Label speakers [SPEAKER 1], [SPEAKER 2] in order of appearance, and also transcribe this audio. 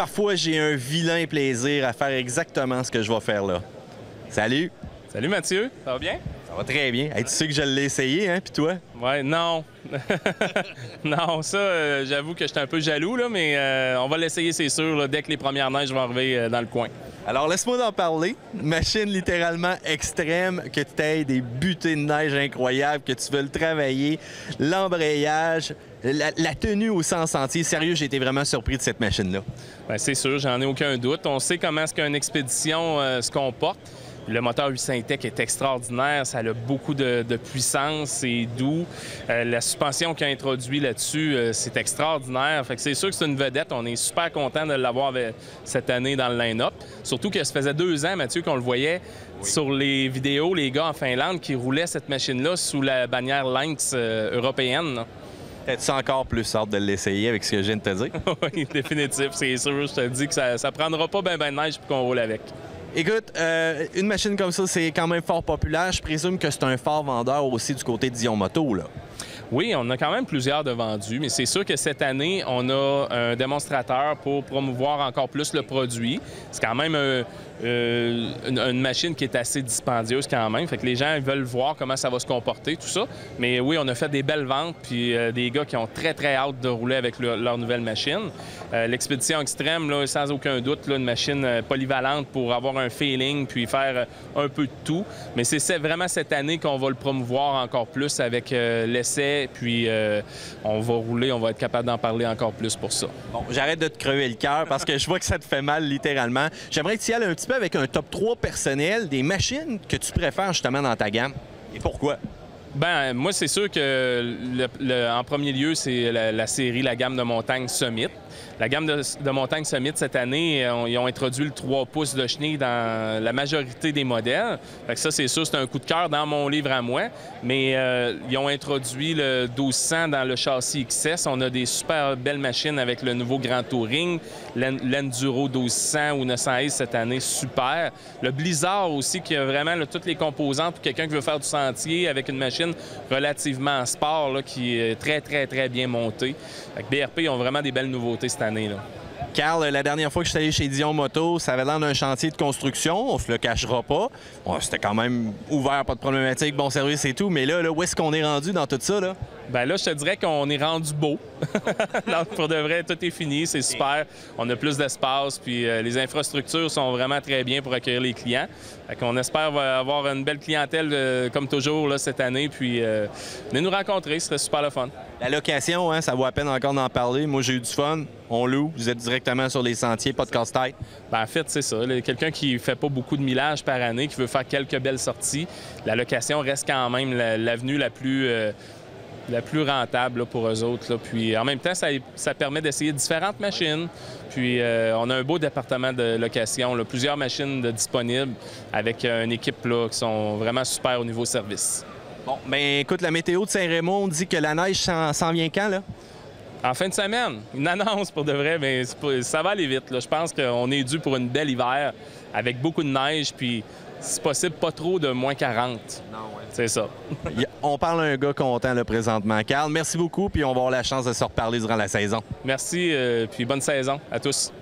[SPEAKER 1] parfois j'ai un vilain plaisir à faire exactement ce que je vais faire là. Salut!
[SPEAKER 2] Salut Mathieu, ça va bien?
[SPEAKER 1] Ça va très bien. Hey, tu sais que je l'ai essayé, hein, puis toi?
[SPEAKER 2] Ouais, non. Non, ça, j'avoue que j'étais un peu jaloux, là, mais on va l'essayer, c'est sûr, là, dès que les premières neiges vont arriver dans le coin.
[SPEAKER 1] Alors, laisse-moi en parler. Une machine littéralement extrême, que tu aies des butées de neige incroyables, que tu veux le travailler, l'embrayage, la tenue au sens entier. Sérieux, j'ai été vraiment surpris de cette machine-là.
[SPEAKER 2] Bien, c'est sûr, j'en ai aucun doute. On sait comment est-ce qu'une expédition se comporte. Le moteur 800 Tech est extraordinaire, ça a beaucoup de puissance, c'est doux. La suspension qu'il a introduit là-dessus, c'est extraordinaire. Fait que c'est sûr que c'est une vedette. On est super content de l'avoir cette année dans le line-up. Surtout que ça faisait 2 ans, Mathieu, qu'on le voyait sur les vidéos, les gars en Finlande qui roulaient cette machine-là sous la bannière Lynx européenne.
[SPEAKER 1] As-tu encore plus hâte de l'essayer avec ce que je viens de te dire?
[SPEAKER 2] Oui, définitif, c'est sûr. Je te dis que ça prendra pas ben de neige pour qu'on roule avec.
[SPEAKER 1] Écoute, une machine comme ça, c'est quand même fort populaire. Je présume que c'est un fort vendeur aussi du côté de Dion Moto, là.
[SPEAKER 2] Oui, on a quand même plusieurs de vendus, mais c'est sûr que cette année, on a un démonstrateur pour promouvoir encore plus le produit. C'est quand même une machine qui est assez dispendieuse quand même. Fait que les gens veulent voir comment ça va se comporter, tout ça. Mais oui, on a fait des belles ventes, puis des gars qui ont très, très hâte de rouler avec leur nouvelle machine. L'expédition extrême, là, sans aucun doute, là, une machine polyvalente pour avoir un feeling, puis faire un peu de tout. Mais c'est vraiment cette année qu'on va le promouvoir encore plus avec l'essai. Puis on va rouler, on va être capable d'en parler encore plus pour ça.
[SPEAKER 1] Bon, j'arrête de te crever le cœur parce que je vois que ça te fait mal littéralement. J'aimerais que tu y ailles un petit peu avec un top 3 personnel des machines que tu préfères justement dans ta gamme. Et pourquoi?
[SPEAKER 2] Ben moi, c'est sûr que en premier lieu, c'est la série, la gamme de montagne Summit. La gamme de montagne Summit, cette année, ils ont introduit le 3 pouces de chenille dans la majorité des modèles. Fait que ça, c'est sûr, c'est un coup de cœur dans mon livre à moi. Mais ils ont introduit le 1200 dans le châssis XS. On a des super belles machines avec le nouveau Grand Touring, l'Enduro 1200 ou 900 cette année, super. Le Blizzard aussi, qui a vraiment toutes les composantes pour quelqu'un qui veut faire du sentier avec une machine relativement sport, là, qui est très, très, très bien montée. Fait que BRP, ils ont vraiment des belles nouveautés cette année, là.
[SPEAKER 1] Carl, la dernière fois que je suis allé chez Dion Moto, ça avait l'air d'un chantier de construction, on se le cachera pas. Bon, c'était quand même ouvert, pas de problématique, bon service et tout, mais là où est-ce qu'on est rendu dans tout ça, là?
[SPEAKER 2] Bien là, je te dirais qu'on est rendu beau. Donc, pour de vrai, tout est fini, c'est super. On a plus d'espace, puis les infrastructures sont vraiment très bien pour accueillir les clients. Fait qu'on espère avoir une belle clientèle, comme toujours, là, cette année, puis venez nous rencontrer, ce serait super le fun.
[SPEAKER 1] La location, hein, ça vaut à peine encore d'en parler. Moi, j'ai eu du fun. On loue. Vous êtes directement sur les sentiers, pas de casse-tête.
[SPEAKER 2] Bien, en fait, c'est ça. Quelqu'un qui fait pas beaucoup de millage par année, qui veut faire quelques belles sorties, la location reste quand même l'avenue la plus rentable là, pour eux autres. Là. Puis en même temps, ça permet d'essayer différentes machines. Puis on a un beau département de location, là, plusieurs machines disponibles avec une équipe là, qui sont vraiment super au niveau service.
[SPEAKER 1] Bon, bien écoute, la météo de Saint-Raymond dit que la neige s'en vient quand, là?
[SPEAKER 2] En fin de semaine, une annonce pour de vrai, mais ça va aller vite. Là. Je pense qu'on est dû pour une belle hiver avec beaucoup de neige, puis si possible, pas trop de moins 40.
[SPEAKER 1] Non, ouais.
[SPEAKER 2] C'est ça.
[SPEAKER 1] On parle à un gars content là, présentement. Carl, merci beaucoup, puis on va avoir la chance de se reparler durant la saison.
[SPEAKER 2] Merci, puis bonne saison à tous.